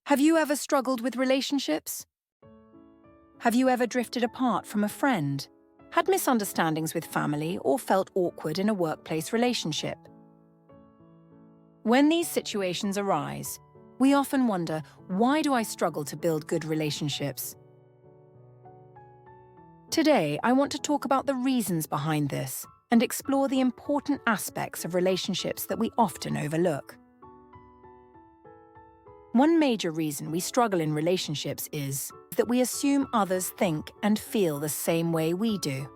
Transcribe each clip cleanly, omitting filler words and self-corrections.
Have you ever struggled with relationships? Have you ever drifted apart from a friend, had misunderstandings with family, or felt awkward in a workplace relationship? When these situations arise, we often wonder, why do I struggle to build good relationships? Today, I want to talk about the reasons behind this and explore the important aspects of relationships that we often overlook. One major reason we struggle in relationships is that we assume others think and feel the same way we do.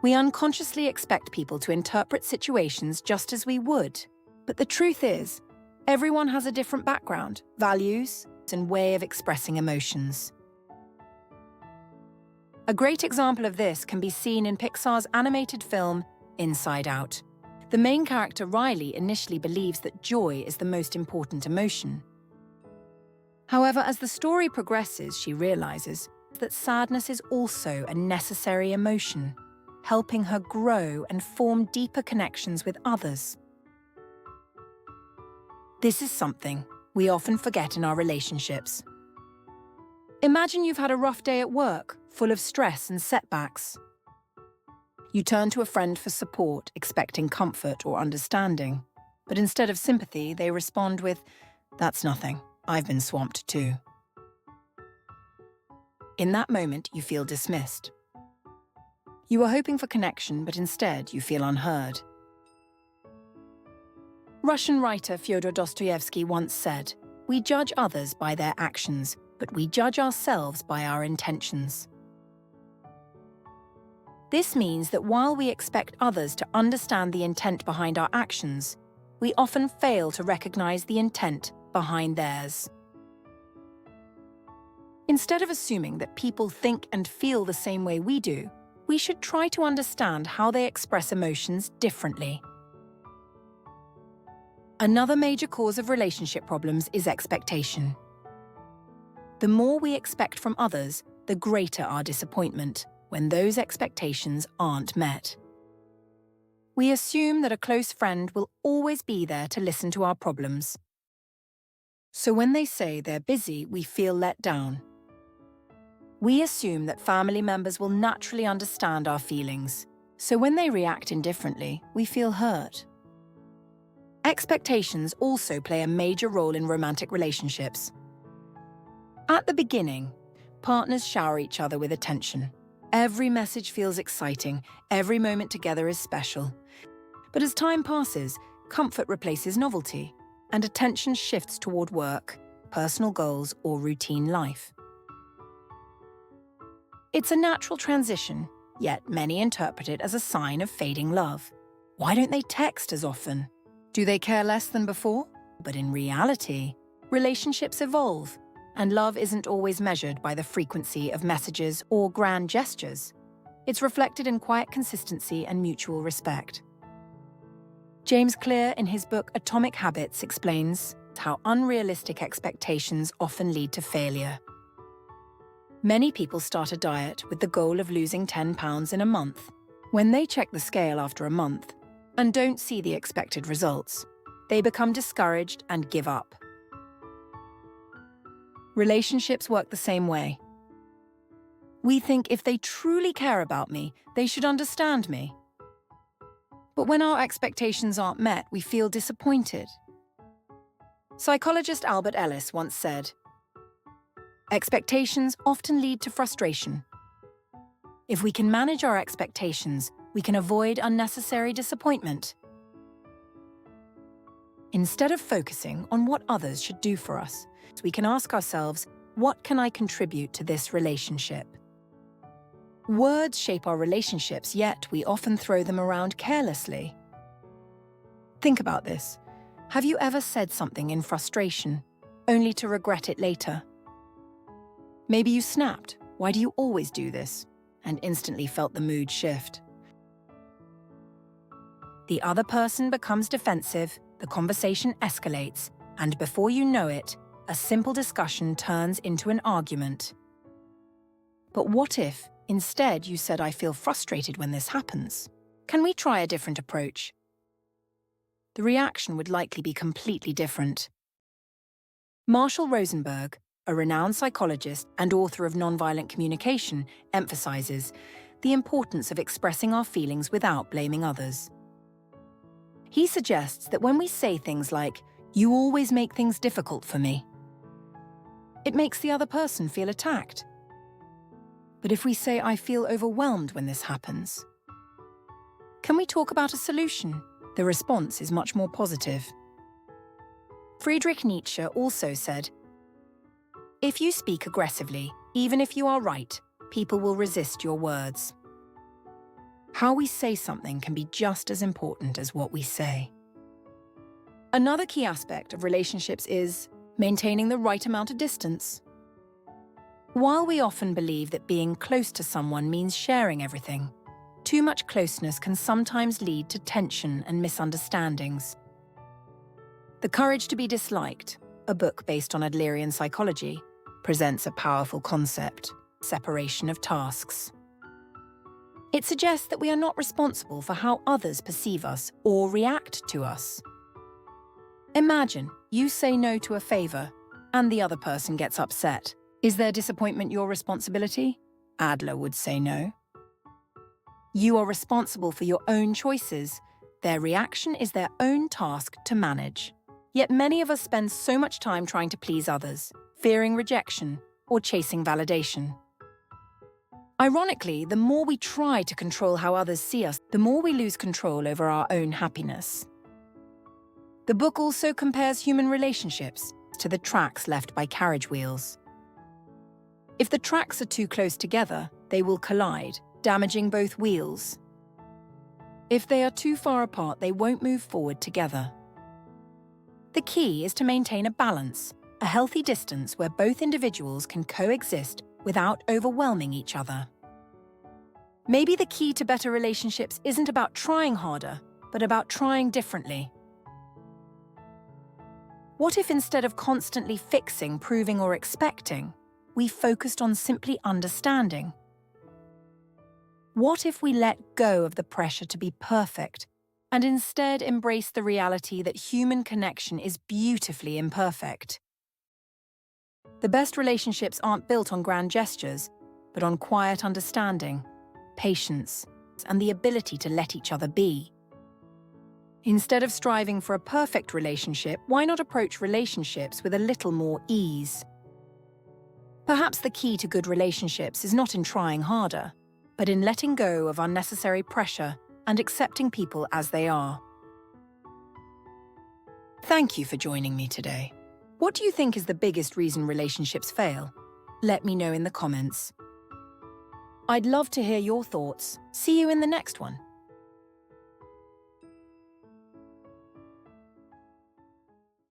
We unconsciously expect people to interpret situations just as we would, but the truth is, everyone has a different background, values, and way of expressing emotions. A great example of this can be seen in Pixar's animated film, Inside Out. The main character, Riley, initially believes that joy is the most important emotion. However, as the story progresses, she realizes that sadness is also a necessary emotion, helping her grow and form deeper connections with others. This is something we often forget in our relationships. Imagine you've had a rough day at work, full of stress and setbacks. You turn to a friend for support, expecting comfort or understanding. But instead of sympathy, they respond with, "That's nothing. I've been swamped too." In that moment, you feel dismissed. You were hoping for connection, but instead you feel unheard. Russian writer Fyodor Dostoevsky once said, "We judge others by their actions, but we judge ourselves by our intentions." This means that while we expect others to understand the intent behind our actions, we often fail to recognize the intent behind theirs. Instead of assuming that people think and feel the same way we do, we should try to understand how they express emotions differently. Another major cause of relationship problems is expectation. The more we expect from others, the greater our disappointment when those expectations aren't met. We assume that a close friend will always be there to listen to our problems. So when they say they're busy, we feel let down. We assume that family members will naturally understand our feelings. So when they react indifferently, we feel hurt. Expectations also play a major role in romantic relationships. At the beginning, partners shower each other with attention. Every message feels exciting, every moment together is special. But as time passes, comfort replaces novelty, and attention shifts toward work, personal goals, or routine life. It's a natural transition, yet many interpret it as a sign of fading love. Why don't they text as often? Do they care less than before? But in reality, relationships evolve, and love isn't always measured by the frequency of messages or grand gestures. It's reflected in quiet consistency and mutual respect. James Clear, in his book Atomic Habits, explains how unrealistic expectations often lead to failure. Many people start a diet with the goal of losing 10 pounds in a month. When they check the scale after a month and don't see the expected results, they become discouraged and give up. Relationships work the same way. We think if they truly care about me, they should understand me. But when our expectations aren't met, we feel disappointed. Psychologist Albert Ellis once said, "Expectations often lead to frustration. If we can manage our expectations, we can avoid unnecessary disappointment." Instead of focusing on what others should do for us, we can ask ourselves, what can I contribute to this relationship? Words shape our relationships, yet we often throw them around carelessly. Think about this. Have you ever said something in frustration, only to regret it later? Maybe you snapped, "Why do you always do this?" and instantly felt the mood shift. The other person becomes defensive, the conversation escalates, and before you know it, a simple discussion turns into an argument. But what if, instead, you said, "I feel frustrated when this happens. Can we try a different approach?" The reaction would likely be completely different. Marshall Rosenberg, a renowned psychologist and author of nonviolent communication, emphasizes the importance of expressing our feelings without blaming others. He suggests that when we say things like, "You always make things difficult for me," it makes the other person feel attacked. But if we say, "I feel overwhelmed when this happens," can we talk about a solution? The response is much more positive. Friedrich Nietzsche also said, "If you speak aggressively, even if you are right, people will resist your words." How we say something can be just as important as what we say. Another key aspect of relationships is maintaining the right amount of distance. While we often believe that being close to someone means sharing everything, too much closeness can sometimes lead to tension and misunderstandings. The Courage to be Disliked, a book based on Adlerian psychology, presents a powerful concept: separation of tasks. It suggests that we are not responsible for how others perceive us or react to us. Imagine you say no to a favor and the other person gets upset. Is their disappointment your responsibility? Adler would say no. You are responsible for your own choices. Their reaction is their own task to manage. Yet many of us spend so much time trying to please others, fearing rejection or chasing validation. Ironically, the more we try to control how others see us, the more we lose control over our own happiness. The book also compares human relationships to the tracks left by carriage wheels. If the tracks are too close together, they will collide, damaging both wheels. If they are too far apart, they won't move forward together. The key is to maintain a balance, a healthy distance where both individuals can coexist without overwhelming each other. Maybe the key to better relationships isn't about trying harder, but about trying differently. What if instead of constantly fixing, proving, or expecting, we focused on simply understanding? What if we let go of the pressure to be perfect and instead embrace the reality that human connection is beautifully imperfect? The best relationships aren't built on grand gestures, but on quiet understanding, patience, and the ability to let each other be. Instead of striving for a perfect relationship, why not approach relationships with a little more ease? Perhaps the key to good relationships is not in trying harder, but in letting go of unnecessary pressure and accepting people as they are. Thank you for joining me today. What do you think is the biggest reason relationships fail? Let me know in the comments. I'd love to hear your thoughts. See you in the next one.